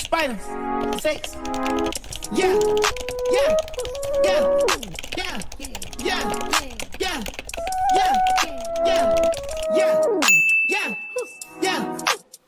spiders, sex. Yeah, yeah, yeah, yeah, yeah, yeah, yeah, yeah, yeah, yeah, yeah,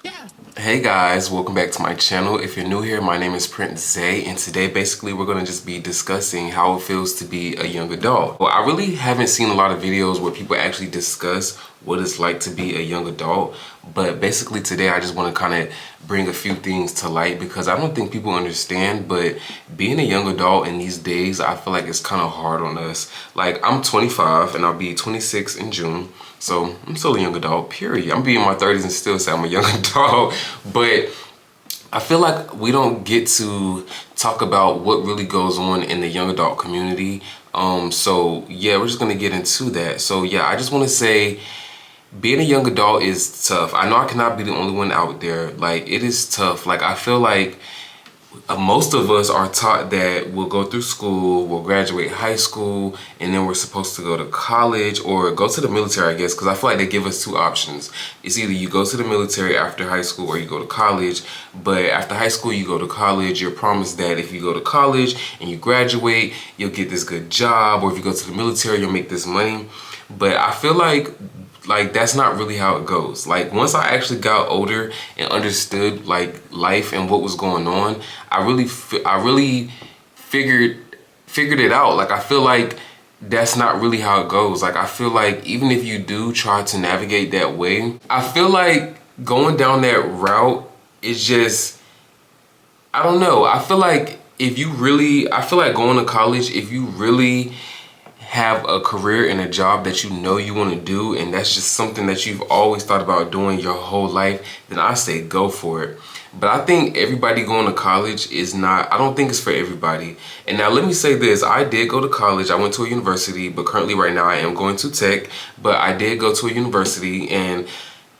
yeah. Hey guys, welcome back to my channel. If you're new here, my name is Prince Zay, and today basically we're going to just be discussing how it feels to be a young adult. Well, I really haven't seen a lot of videos where people actually discuss what it's like to be a young adult, but basically today I just want to kind of bring a few things to light because I don't think people understand, but being a young adult in these days, I feel like it's kind of hard on us. Like, I'm 25 and I'll be 26 in June. So I'm still a young adult, period. I'm being in my 30s and still say I'm a young adult. But I feel like we don't get to talk about what really goes on in the young adult community. So yeah, we're just gonna get into that. So yeah, I just wanna say being a young adult is tough. I know I cannot be the only one out there. Like, it is tough. Like, I feel like most of us are taught that we'll go through school, we'll graduate high school, and then we're supposed to go to college or go to the military, I guess, because I feel like they give us two options. It's either you go to the military after high school or you go to college. But after high school, you go to college, you're promised that if you go to college and you graduate, you'll get this good job, or if you go to the military, you'll make this money. But I feel like that's not really how it goes. Like, once I actually got older and understood like life and what was going on, I really figured it out. Like, I feel like that's not really how it goes. Like, I feel like even if you do try to navigate that way, I feel like going down that route is just, I don't know. I feel like going to college, if you really have a career and a job that you know you want to do, and that's just something that you've always thought about doing your whole life, then I say go for it. But I think everybody going to college I don't think it's for everybody. And now let me say this, I did go to college, I went to a university, but currently right now I am going to tech, but I did go to a university and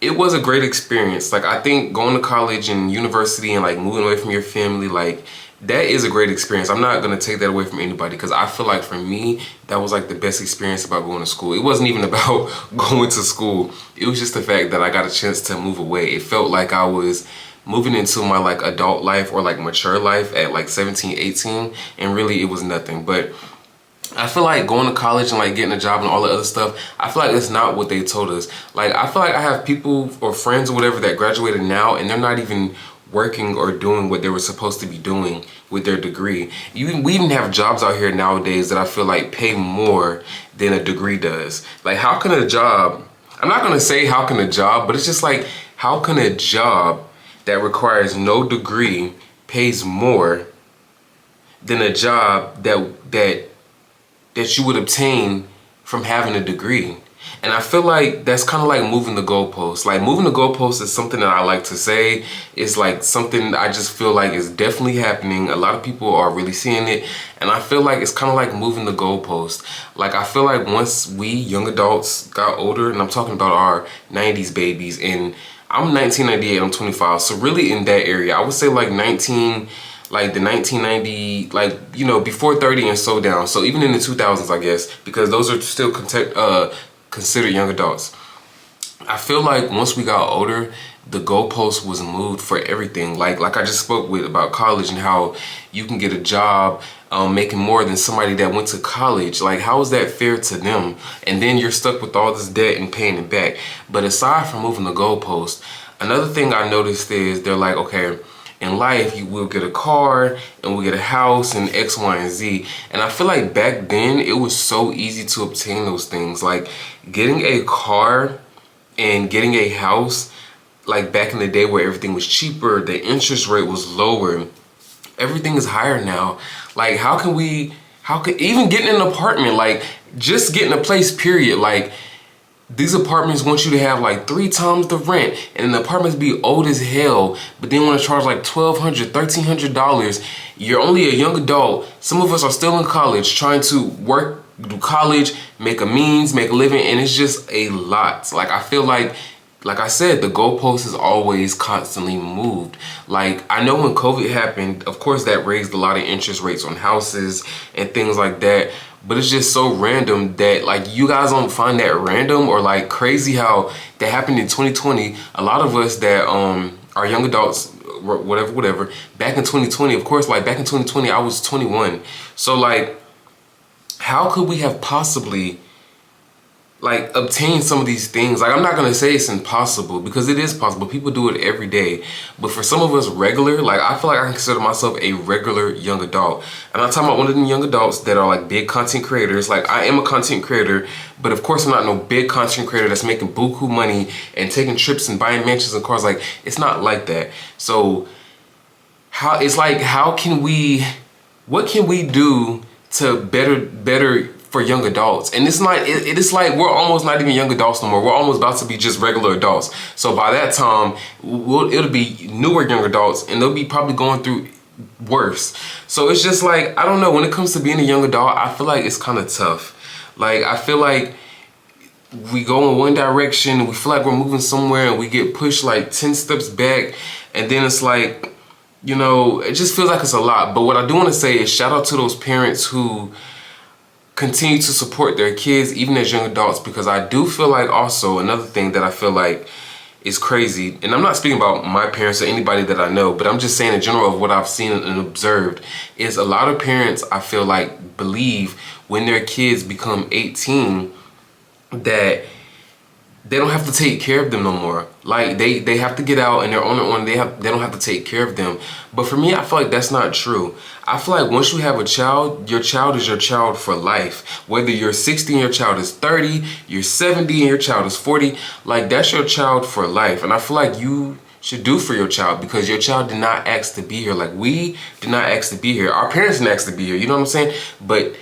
it was a great experience. Like, I think going to college and university and like moving away from your family, like, that is a great experience. I'm not gonna take that away from anybody because I feel like for me, that was like the best experience about going to school. It wasn't even about going to school. It was just the fact that I got a chance to move away. It felt like I was moving into my like adult life or like mature life at like 17, 18, and really it was nothing. But I feel like going to college and like getting a job and all the other stuff, I feel like that's not what they told us. Like, I feel like I have people or friends or whatever that graduated now and they're not even working or doing what they were supposed to be doing with their degree. We even have jobs out here nowadays that I feel like pay more than a degree does. Like, how can a job, I'm not gonna say how can a job, but it's just like, how can a job that requires no degree pays more than a job that you would obtain from having a degree? And I feel like that's kind of like moving the goalposts. Like, moving the goalposts is something that I like to say. It's like something I just feel like is definitely happening. A lot of people are really seeing it. And I feel like it's kind of like moving the goalpost. Like, I feel like once we young adults got older, and I'm talking about our 90s babies, and I'm 1998, I'm 25. So really in that area, I would say like the 1990, like, you know, before 30 and so down. So even in the 2000s, I guess, because those are still considered young adults. I feel like once we got older, the goalpost was moved for everything. Like I just spoke with about college and how you can get a job making more than somebody that went to college. Like, how is that fair to them? And then you're stuck with all this debt and paying it back. But aside from moving the goalpost, another thing I noticed is they're like, okay, in life, you will get a car and we'll get a house and X, Y, and Z. And I feel like back then, it was so easy to obtain those things. Like, getting a car and getting a house, like back in the day where everything was cheaper, the interest rate was lower, everything is higher now. Like, how can even getting an apartment, like just getting a place, period. Like, these apartments want you to have like 3 times the rent, and the apartments be old as hell, but they want to charge like $1,200, $1,300. You're only a young adult. Some of us are still in college trying to work, do college, make a means, make a living, and it's just a lot. Like, I feel like I said, the goalpost is always constantly moved. Like, I know when COVID happened, of course that raised a lot of interest rates on houses and things like that. But it's just so random that, like, you guys don't find that random or like crazy how that happened in 2020. A lot of us that are young adults whatever. Back in 2020, of course, like back in 2020, I was 21. So like, how could we have possibly like obtain some of these things? Like, I'm not gonna say it's impossible, because it is possible. People do it every day. But for some of us regular, like I feel like I consider myself a regular young adult. And I'm talking about one of them young adults that are like big content creators. Like, I am a content creator, but of course I'm not no big content creator that's making buku money and taking trips and buying mansions and cars. Like, it's not like that. So what can we do to better for young adults? And it's not, it is like we're almost not even young adults no more. We're almost about to be just regular adults. So by that time, it'll be newer young adults, and they'll be probably going through worse. So it's just like, I don't know, when it comes to being a young adult, I feel like it's kind of tough. Like, I feel like we go in one direction, we feel like we're moving somewhere, and we get pushed like 10 steps back, and then it's like, you know, it just feels like it's a lot. But what I do want to say is shout out to those parents who continue to support their kids even as young adults, because I do feel like also another thing that I feel like is crazy, and I'm not speaking about my parents or anybody that I know, but I'm just saying in general of what I've seen and observed, is a lot of parents, I feel like, believe when their kids become 18 that they don't have to take care of them no more. Like, they have to get out and they're on their own. They don't have to take care of them. But for me, I feel like that's not true. I feel like once you have a child, your child is your child for life. Whether you're 60 and your child is 30, you're 70 and your child is 40, like, that's your child for life. And I feel like you should do for your child, because your child did not ask to be here. Like, we did not ask to be here. Our parents didn't ask to be here, you know what I'm saying? But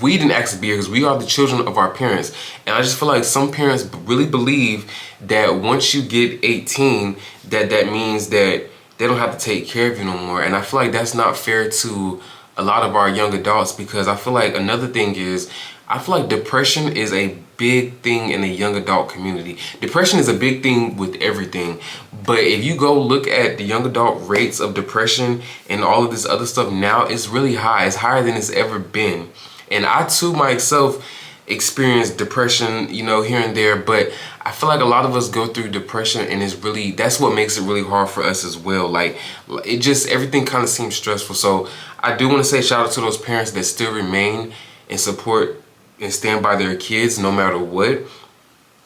we didn't ask to be here because we are the children of our parents. And I just feel like some parents really believe that once you get 18, that means that they don't have to take care of you no more. And I feel like that's not fair to a lot of our young adults, because I feel like another thing is, I feel like depression is a big thing in the young adult community. Depression is a big thing with everything. But if you go look at the young adult rates of depression and all of this other stuff now, it's really high. It's higher than it's ever been. And I too myself experienced depression, you know, here and there, but I feel like a lot of us go through depression, and that's what makes it really hard for us as well. Like, it just, everything kind of seems stressful. So I do want to say shout out to those parents that still remain and support and stand by their kids no matter what.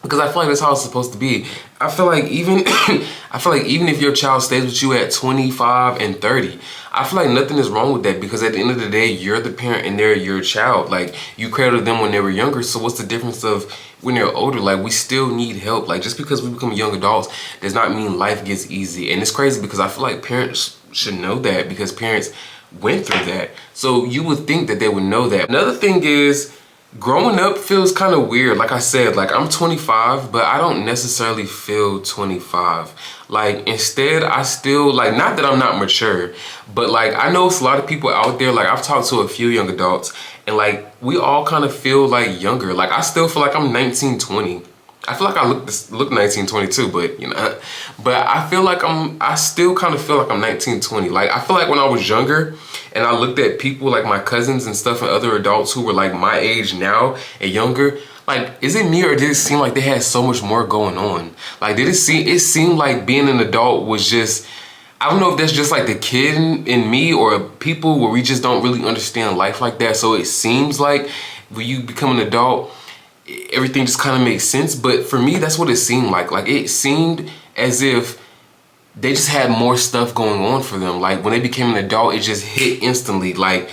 Because I feel like that's how it's supposed to be. I feel like even if your child stays with you at 25 and 30, I feel like nothing is wrong with that, because at the end of the day, you're the parent and they're your child. Like, you cradled them when they were younger, so what's the difference of when they're older? Like, we still need help. Like, just because we become young adults does not mean life gets easy. And it's crazy because I feel like parents should know that, because parents went through that. So you would think that they would know that. Another thing is, growing up feels kind of weird. Like I said, like, I'm 25, but I don't necessarily feel 25. Like, instead, I still, like, not that I'm not mature, but like, I know it's a lot of people out there, like, I've talked to a few young adults, and like, we all kind of feel like younger. Like, I still feel like I'm 19, 20. I feel like I look 19, 22, but you know, but I feel like I still kind of feel like I'm 19, 20. Like, I feel like when I was younger and I looked at people like my cousins and stuff and other adults who were like my age now and younger, like, is it me or did it seem like they had so much more going on? Like, it seemed like being an adult was just, I don't know if that's just like the kid in me or people where we just don't really understand life like that. So it seems like when you become an adult, everything just kind of makes sense. But for me, that's what it seemed like. Like, it seemed as if they just had more stuff going on for them. Like, when they became an adult, it just hit instantly. Like,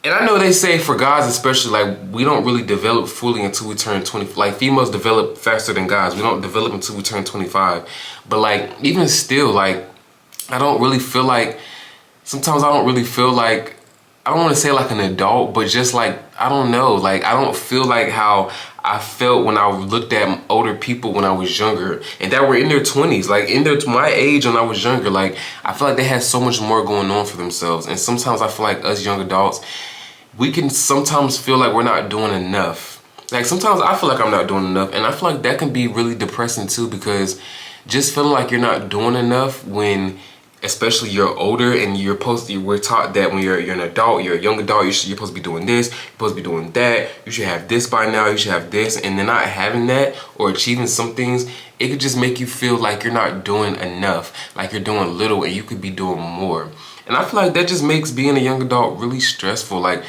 and I know they say for guys especially, like, we don't really develop fully until we turn 20. Like, females develop faster than guys. We don't develop until we turn 25. But like, even still, like, I don't really feel like, sometimes I don't really feel like, I don't want to say like an adult, but just like, I don't know, like, I don't feel like how I felt when I looked at older people when I was younger and that were in their 20s, like my age when I was younger. Like, I feel like they had so much more going on for themselves. And sometimes I feel like us young adults, we can sometimes feel like we're not doing enough. Like, sometimes I feel like I'm not doing enough, and I feel like that can be really depressing too, because just feeling like you're not doing enough when especially you're older and we're taught that when you're an adult, you're a young adult, you're supposed to be doing this, you're supposed to be doing that, you should have this by now, you should have this, and then not having that or achieving some things, it could just make you feel like you're not doing enough, like you're doing little and you could be doing more. And I feel like that just makes being a young adult really stressful. Like,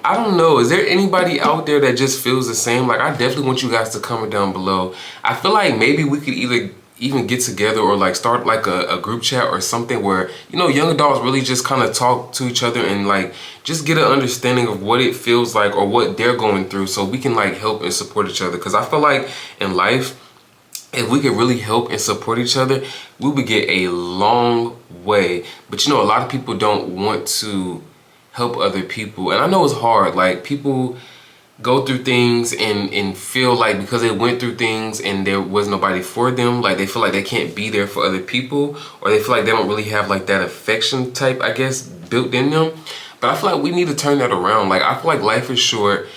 I don't know, is there anybody out there that just feels the same? Like, I definitely want you guys to comment down below. I feel like maybe we could either even get together or like start like a group chat or something where, you know, young adults really just kind of talk to each other and like just get an understanding of what it feels like or what they're going through, so we can like help and support each other. Because I feel like in life, if we could really help and support each other, we would get a long way. But you know, a lot of people don't want to help other people, and I know it's hard. Like, people go through things and feel like because they went through things and there was nobody for them, like they feel like they can't be there for other people, or they feel like they don't really have like that affection type, I guess, built in them. But I feel like we need to turn that around. Like, I feel like life is short.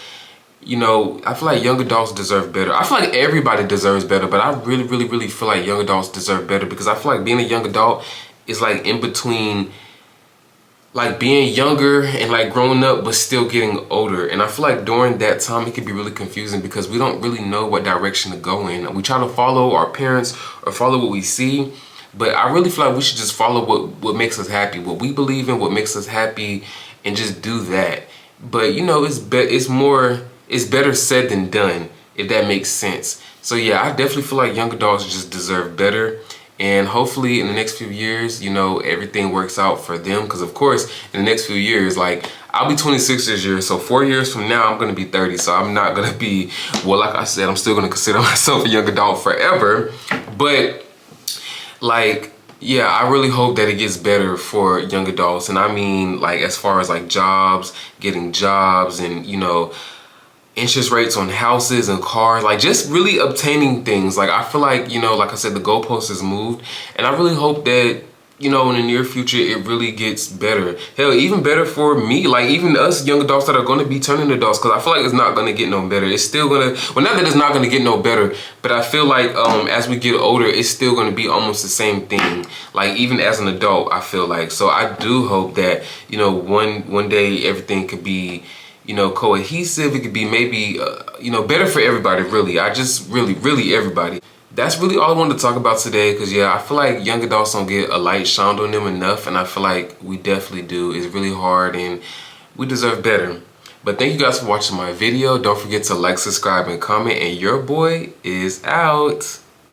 You know, I feel like young adults deserve better. I feel like everybody deserves better, but I really feel like young adults deserve better, because I feel like being a young adult is like in between like being younger and like growing up but still getting older. And I feel like during that time it can be really confusing because we don't really know what direction to go in. We try to follow our parents or follow what we see, but I really feel like we should just follow what makes us happy, what we believe in, what makes us happy, and just do that. But you know, it's better said than done, if that makes sense. So yeah, I definitely feel like young adults just deserve better. And hopefully in the next few years, you know, everything works out for them. Because of course, in the next few years, like, I'll be 26 this year. So 4 years from now, I'm going to be 30. So I'm not going to be, well, like I said, I'm still going to consider myself a young adult forever. But like, yeah, I really hope that it gets better for young adults. And I mean, like, as far as like jobs, getting jobs, and, you know, interest rates on houses and cars, like just really obtaining things. Like, I feel like, you know, like I said, the goalpost has moved, and I really hope that, you know, in the near future it really gets better. Hell, even better for me, like even us young adults that are going to be turning adults, because I feel like it's not going to get no better. It's still going to, well, not that it's not going to get no better, but I feel like as we get older, it's still going to be almost the same thing, like even as an adult, I feel like. So I do hope that, you know, one day everything could be, you know, cohesive. It could be maybe, you know, better for everybody, really. I just really everybody. That's really all I wanted to talk about today, because yeah, I feel like young adults don't get a light shined on them enough, and I feel like we definitely do. It's really hard and we deserve better. But thank you guys for watching my video. Don't forget to like, subscribe, and comment, and your boy is out.